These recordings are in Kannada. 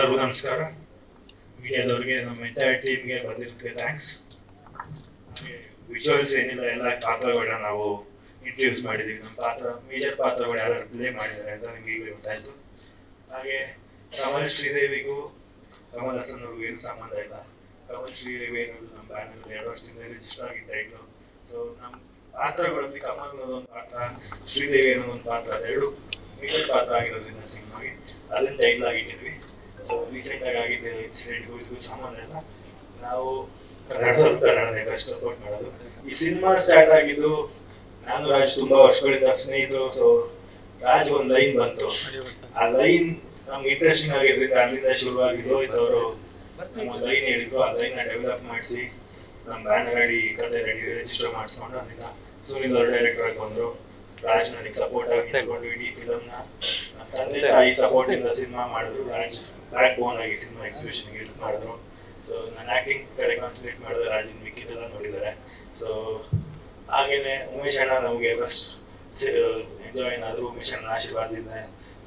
ಎಲ್ಲರಿಗೂ ನಮಸ್ಕಾರ. ಮೀಡಿಯಾದವ್ರಿಗೆ ನಮ್ಮ ಎಂಟೈರ್ ಟೀಮ್ಗೆ ಬಂದಿರೋದಕ್ಕೆ ಥ್ಯಾಂಕ್ಸ್. ವಿಜುವಲ್ಸ್ ಏನಿಲ್ಲ, ಎಲ್ಲ ಪಾತ್ರಗಳನ್ನ ನಾವು ಇಂಟ್ರೊಡ್ಯೂಸ್ ಮಾಡಿದ್ದೀವಿ. ನಮ್ಮ ಮೇಜರ್ ಪಾತ್ರಗಳು ಯಾರು ಪ್ಲೇ ಮಾಡಿದ್ದಾರೆ ಅಂತ ನಿಮ್ಗೆ ಈಗಲೇ ಗೊತ್ತಾಯ್ತು. ಹಾಗೆ ಕಮಲ್ ಶ್ರೀದೇವಿಗೂ ಕಮಲ್ ಹಾಸನ್ ಅವ್ರಿಗೂ ಏನು ಸಂಬಂಧ ಇಲ್ಲ. ಕಮಲ್ ಶ್ರೀದೇವಿ ಅನ್ನೋದು ನಮ್ಮ ಬ್ಯಾನರ್ 2 ವರ್ಷದಿಂದ ರಿಜಿಸ್ಟರ್ ಆಗಿದ್ದ ಟೈಟ್ಲು. ಸೊ ನಮ್ಮ ಪಾತ್ರಗಳಲ್ಲಿ ಕಮಲ್ ಅನ್ನೋದೊಂದು ಪಾತ್ರ, ಶ್ರೀದೇವಿ ಅನ್ನೋದೊಂದು ಪಾತ್ರ, ಅದೆರಡು ಮೇಜರ್ ಪಾತ್ರ ಆಗಿರೋದ್ರಿಂದ ಸಿನಿಮಾಗೆ ಅದನ್ನ ಟೈಟ್ಲ್ ಆಗಿಟ್ಟಿದ್ವಿ. ಸೊ ರೀಸೆಂಟಾಗಿ ಆಗಿದ್ದ ಇನ್ಸಿಡೆಂಟ್ಗೂ ಇದಕ್ಕೂ ಸಂಬಂಧ ಇಲ್ಲ. ನಾವು ಕನ್ನಡನೇ ಫಸ್ಟ್ ಸಪೋರ್ಟ್ ಮಾಡೋದು. ಈ ಸಿನಿಮಾ ಸ್ಟಾರ್ಟ್ ಆಗಿದ್ದು ನಾನು ರಾಜ್ ತುಂಬಾ ವರ್ಷಗಳಿಂದ ಸ್ನೇಹಿತರು. ಸೊ ರಾಜ್ ಒಂದು ಲೈನ್ ಬಂತು, ಆ ಲೈನ್ ನಮ್ಗೆ ಇಂಟ್ರೆಸ್ಟಿಂಗ್ ಆಗಿದ್ರಿಂದ ಅಲ್ಲಿಂದ ಶುರುವಾಗಿದ್ದು. ಇದ್ದವರು ಒಂದು ಲೈನ್ ಹೇಳಿದ್ರು, ಆ ಲೈನ್ ಡೆವಲಪ್ ಮಾಡಿಸಿ ನಮ್ಮ ಬ್ಯಾನರ್ ರೆಡಿ, ಕತೆ ರೆಡಿ, ರಿಜಿಸ್ಟರ್ ಮಾಡಿಸ್ಕೊಂಡು ಅಲ್ಲಿಂದ ಸುನಿಲ್ ಅವರು ಡೈರೆಕ್ಟರ್ ಆಗಿ ಬಂದರು. ರಾಜ್ ನನಗೆ ಸಪೋರ್ಟ್ ಆಗಿ ನಿಂತ್ಕೊಂಡು ಇಡೀ ಫಿಲಮ್ನ ನಮ್ಮ ತಂದೆ ತಾಯಿ ಸಪೋರ್ಟ್ ಇಂದ ಸಿನಿಮಾ ಮಾಡಿದ್ರು. ರಾಜ್ ಬ್ಯಾಕ್ ಬೋನ್ ಆಗಿ ಸಿನಿಮಾ ಎಕ್ಸಿಬಿಷನ್ಗೆ ಹೆಲ್ಪ್ ಮಾಡಿದ್ರು. ಸೊ ನಾನು ಆ್ಯಕ್ಟಿಂಗ್ ಕಡೆ ಕಾನ್ಸಂಟ್ರೇಟ್ ಮಾಡಿದ್ರೆ ರಾಜನ್ ಮಿಕ್ಕಿದ್ದೆಲ್ಲ ನೋಡಿದ್ದಾರೆ. ಸೊ ಹಾಗೇನೆ ಉಮೇಶ್ ಅಣ್ಣ ನಮಗೆ ಫಸ್ಟ್ ಎಂಜಾಯ್ ಆದರು. ಉಮೇಶ್ ಅಣ್ಣ ಆಶೀರ್ವಾದದಿಂದ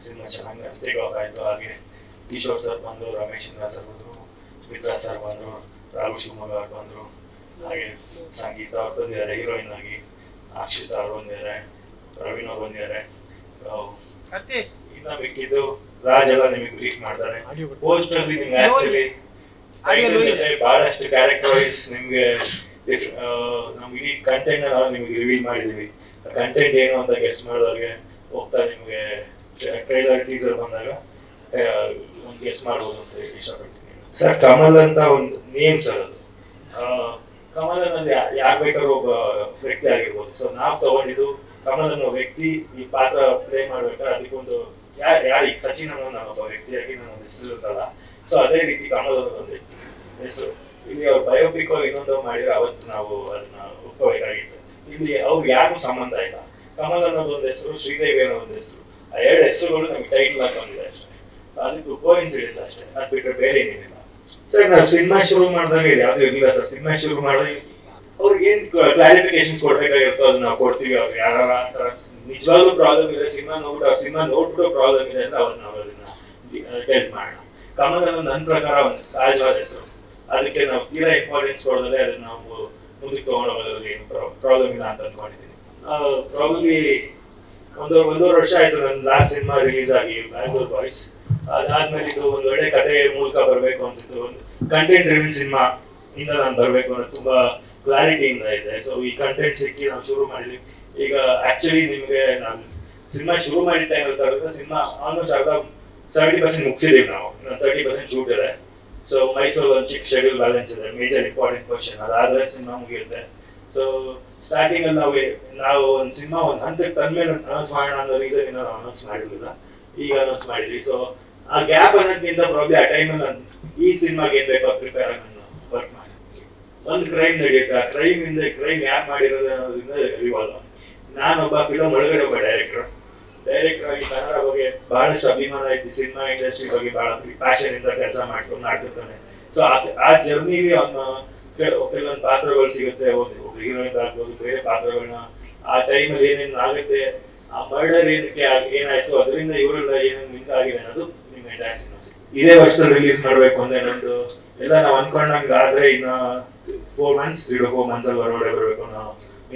ಸಿನಿಮಾ ಚೆನ್ನಾಗಿ ಟೇಕ್ ಆಫ್ ಆಯಿತು. ಹಾಗೆ ಕಿಶೋರ್ ಸರ್ ಬಂದರು, ರಮೇಶ್ ಇಂದ್ರ ಸರ್ ಬಂದರು, ಮಿತ್ರಾ ಸರ್ ಬಂದರು, ರಾಘು ಶಿವಮೊಗ್ಗ ಅವ್ರು ಬಂದರು. ಹಾಗೆ ಸಂಗೀತ ಅವ್ರು ಬಂದಿದ್ದಾರೆ ಹೀರೋಯಿನ್ ಆಗಿ, ಅಕ್ಷಿತಾ ಅವ್ರು ಬಂದಿದ್ದಾರೆ, ಪ್ರವೀಣ್ ಅವ್ರು ಬಂದಿದ್ದಾರೆ. ಇನ್ನ ಮಿಕ್ಕಿದ್ದು ರಾಜ್ ಎಲ್ಲ ನಿಮಗೆ ಬ್ರೀಫ್ ಮಾಡ್ತಾರೆ. ಪೋಸ್ಟರ್ ಅಲ್ಲಿ ನಿಮ್ಗೆ ಆಕ್ಚುಲಿ ಬಹಳಷ್ಟು ಕ್ಯಾರೆಕ್ಟರ್ ವೈಸ್ ನಿಮ್ಗೆ ನಮ್ ಇಡೀ ಕಂಟೆಂಟ್ ನಾವು ನಿಮ್ಗೆ ರಿವೀಲ್ ಮಾಡಿದೀವಿ. ಕಂಟೆಂಟ್ ಏನು ಅಂತ ಗೆಸ್ ಮಾಡಿದವ್ರಿಗೆ ಹೋಗ್ತಾ ನಿಮ್ಗೆ ಟ್ರೈಲರ್ ಟೀಸರ್ ಬಂದಾಗ ಒಂದು ಗೆಸ್ ಮಾಡ್ಬೋದು ಅಂತ ಇಷ್ಟಪಡ್ತೀನಿ. ಸರ್ ಕಮಲ್ ಅಂತ ಒಂದು ನೇಮ್ ಸರ್, ಅದು ಕಮಲ್ ಅನ್ನೋದು ಯಾರು ಬೇಕಾದ್ರೂ ಒಬ್ಬ ವ್ಯಕ್ತಿ ಆಗಿರ್ಬೋದು. ಸೊ ನಾವು ತಗೊಂಡಿದ್ದು ಕಮಲ್ ಅನ್ನೋ ವ್ಯಕ್ತಿ ಈ ಪಾತ್ರ ಪ್ಲೇ ಮಾಡ್ಬೇಕಾದ್ರೆ ಅದಕ್ಕೊಂದು ಈಗ ಸಚಿನ್ ಅನ್ನೋ ನಾನು ಒಬ್ಬ ವ್ಯಕ್ತಿಯಾಗಿ ನನ್ನ ಹೆಸರು ಇರ್ತಲ್ಲ. ಸೊ ಅದೇ ರೀತಿ ಕಮಲ್ ಅನ್ನೋದೊಂದು ಹೆಸರು. ಇಲ್ಲಿ ಅವ್ರು ಬಯೋಪಿಕ್ ಇನ್ನೊಂದು ಮಾಡಿದ್ರೆ ಅವತ್ತು ನಾವು ಅದನ್ನ ಒಪ್ಕೋಬೇಕಾಗಿತ್ತು. ಇಲ್ಲಿ ಅವ್ರು ಯಾರಿಗೂ ಸಂಬಂಧ ಇಲ್ಲ. ಕಮಲ್ ಅನ್ನೋದೊಂದು ಹೆಸರು, ಶ್ರೀದೇವಿ ಅನ್ನೋ ಒಂದು ಹೆಸರು, ಆ 2 ಹೆಸರುಗಳು ನಮ್ಗೆ ಟೈಟ್ಲ್ ಆಗಿ ಬಂದಿದೆ ಅಷ್ಟೇ. ಅದಕ್ಕೂ ಕೋಇನ್ಸಿಡೆನ್ಸ್ ಅಷ್ಟೇ, ಅದು ಬಿಟ್ಟರೆ ಬೇರೆ ಏನೇನಿಲ್ಲ. ಸರ್ ನಾವು ಸಿನಿಮಾ ಶುರು ಮಾಡಿದಾಗ ಇದು ಯಾವ್ದು ಇರಲಿಲ್ಲ ಸರ್. ಸಿನಿಮಾ ಶುರು ಮಾಡಿದಾಗ ಅವ್ರಿಗೆ ಏನ್ ಕ್ಲಾರಿಫಿಕೇಶನ್ಸ್ ಕೊಡ್ಬೇಕಾಗಿರುತ್ತೋ ಅದನ್ನ ನಾವು ಕೊಡ್ತೀವಿ. ಅವ್ರು ಯಾರ ನಿಜವಾಗ್ಲೂ ಪ್ರಾಬ್ಲಮ್ ಇದೆ, ಸಿನಿಮಾ ನೋಡ್ಬಿಟ್ಟು ಪ್ರಾಬ್ಲಮ್ ಇದೆ ಅಂದ್ರೆ ಅವ್ರನ್ನ ನಾವು ಅದನ್ನ ಹೆಲ್ಪ್ ಮಾಡೋಣ. ಕಮಲ್ ಅನ್ನೋದು ನನ್ನ ಪ್ರಕಾರ ಒಂದು ಸಹಜವಾದ ಹೆಸರು. ಅದಕ್ಕೆ ನಾವು ತೀರಾ ಇಂಪಾರ್ಟೆನ್ಸ್ ಕೊಡೋದಲ್ಲೇ ಅದನ್ನ ನಾವು ಮುಂದಕ್ಕೆ ತಗೊಂಡೋಗೋದ್ರಲ್ಲಿ ಏನು ಪ್ರಾಬ್ಲಮ್ ಇಲ್ಲ ಅಂತ ಅನ್ಕೊಂಡಿದ್ದೀನಿ. ಪ್ರಾಬ್ಲಿ ಒಂದೂವರೆ ವರ್ಷ ಆಯ್ತು ನನ್ನ ಲಾಸ್ಟ್ ಸಿನಿಮಾ ರಿಲೀಸ್ ಆಗಿ, ಬ್ಯಾಂಗ್ಳೂರ್ ಬಾಯ್ಸ್. ಅದಾದ್ಮೇಲೆ ಇದು ಒಂದು ಒಳ್ಳೆ ಕಥೆ ಮೂಲಕ ಬರಬೇಕು ಅಂತಿತ್ತು. ಒಂದು ಕಂಟೆಂಟ್ ರಿವ್ಯೂ ಸಿನಿಮಾ ಇಂದ ನಾನು ಬರಬೇಕು ಅನ್ನೋದು ತುಂಬಾ ಕ್ಲಾರಿಟಿಯಿಂದ ಇದೆ. ಸೊ ಈ ಕಂಟೆಂಟ್ ಸಿಕ್ಕಿ ನಾವು ಶುರು ಮಾಡಿದ್ವಿ. ಈಗ ಆಕ್ಚುಲಿ ನಿಮ್ಗೆ ನಾನು ಸಿನಿಮಾ ಶುರು ಮಾಡಿದ ಟೈಮಲ್ಲಿ ತರೋದು ಸಿನಿಮಾ ಆಲ್ಮೋಸ್ಟ್ 70% ಮುಗಿಸಿದೀವಿ ನಾವು. 30% ಶೂಟ್ ಇದೆ. ಸೊ ಮೈಸೂರಲ್ಲಿ ಒಂದು ಚಿಕ್ಕ ಶೆಡ್ಯೂಲ್ ಬ್ಯಾಲೆನ್ಸ್ ಇದೆ, ಮೇಜರ್ ಇಂಪಾರ್ಟೆಂಟ್ ಪೋರ್ಷನ್. ಅದಾದ್ರೆ ಸಿನಿಮಾ ಮುಗಿಯುತ್ತೆ. ಸೊ ಸ್ಟಾರ್ಟಿಂಗ್ ಅಲ್ಲಿ ನಾವು ಒಂದು ಸಿನಿಮಾ ಒಂದು ಹಂತಕ್ಕೆ ತಂದ್ಮೇಲೆ ಅನೌನ್ಸ್ ಮಾಡೋಣ ಅನ್ನೋ ರೀಸನ್ ಇಂದ ನಾವು ಅನೌನ್ಸ್ ಮಾಡಿರ್ಲಿಲ್ಲ. ಈಗ ಅನೌನ್ಸ್ ಮಾಡಿದ್ವಿ. ಸೊ ಆ ಗ್ಯಾಪ್ ಅನ್ನೋದಕ್ಕಿಂತ ಪ್ರಾಬ್ಲಿ ಆ ಟೈಮಲ್ಲಿ ನಾನು ಈ ಸಿನಿಮಾಗೆ ಏನ್ ಬೇಕೋ ಪ್ರಿಪೇರ್ ಆಗಿ ನಾನು ವರ್ಕ್ ಮಾಡಿ. ಒಂದು ಕ್ರೈಮ್ ನಡೆಯುತ್ತೆ, ಆ ಕ್ರೈಮ್ ಯಾರು ಮಾಡಿರೋದು ಅನ್ನೋದ್ರಿಂದ ರಿವಾಲ್ವ್ ಆಗಿ ನಾನೊಬ್ಬ ಫಿಲಮ್ ಒಳಗಡೆ ಒಬ್ಬ ಡೈರೆಕ್ಟರ್ ಆಗಿ ಕನ್ನಡ ಬಗ್ಗೆ ಬಹಳಷ್ಟು ಅಭಿಮಾನ ಐತಿ. ಸಿನಿಮಾ ಇಂಡಸ್ಟ್ರಿ ಬಗ್ಗೆ ಬಹಳ ಪ್ಯಾಷನ್ ಇಂದ ಕೆಲಸ ಮಾಡ್ತಿರ್ತಾನೆ. ಸೊ ಆ ಜರ್ನಿಲಿ ಅವನ ಕೆಲವೊಂದು ಪಾತ್ರಗಳು ಸಿಗುತ್ತೆ. ಒಂದು ಹೀರೋಯಿನ್ ಆಗ್ಬೋದು, ಬೇರೆ ಪಾತ್ರಗಳನ್ನ ಆ ಟೈಮಲ್ಲಿ ಏನೇನು ಆಗುತ್ತೆ, ಆ ಮರ್ಡರ್ ಏನಕ್ಕೆ ಏನಾಯ್ತು, ಅದರಿಂದ ಇವರೆಲ್ಲ ಏನೇನು ಲಿಂಕ್ ಆಗಿದೆ ಅನ್ನೋದು ನಿಮ್ಮ ಎಂಟೈರ್ ಸಿನಿಮಾ. ಇದೇ ವರ್ಷದಲ್ಲಿ ರಿಲೀಸ್ ಮಾಡ್ಬೇಕು ಅಂದ್ರೆ ನಮ್ದು ಎಲ್ಲ ನಾವು ಅನ್ಕೊಂಡಂಗೆ ಆದ್ರೆ ಇನ್ನ 3 months ಅಲ್ಲಿ ಹೊರಗಡೆ ಬರಬೇಕು ಅನ್ನೋ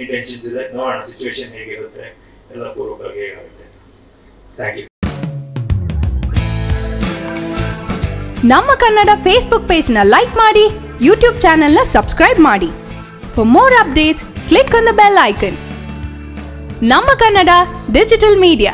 ಇಂಟೆನ್ಷನ್ಸ್ ಇದೆ. ನೋಡೋಣ ಸಿಚುವೇಶನ್ ಹೇಗಿರುತ್ತೆ, ಎಲ್ಲ ಪೂರ್ವಕವಾಗಿ ಹೇಗಾಗುತ್ತೆ. Thank you. ನಮ್ಮ ಕನ್ನಡ ಫೇಸ್ಬುಕ್ ಪೇಜ್ ನ ಲೈಕ್ ಮಾಡಿ, ಯೂಟ್ಯೂಬ್ ಚಾನೆಲ್ ನ ಸಬ್ಸ್ಕ್ರೈಬ್ ಮಾಡಿ. For more updates click on the bell icon. ನಮ್ಮ ಕನ್ನಡ ಡಿಜಿಟಲ್ ಮೀಡಿಯಾ.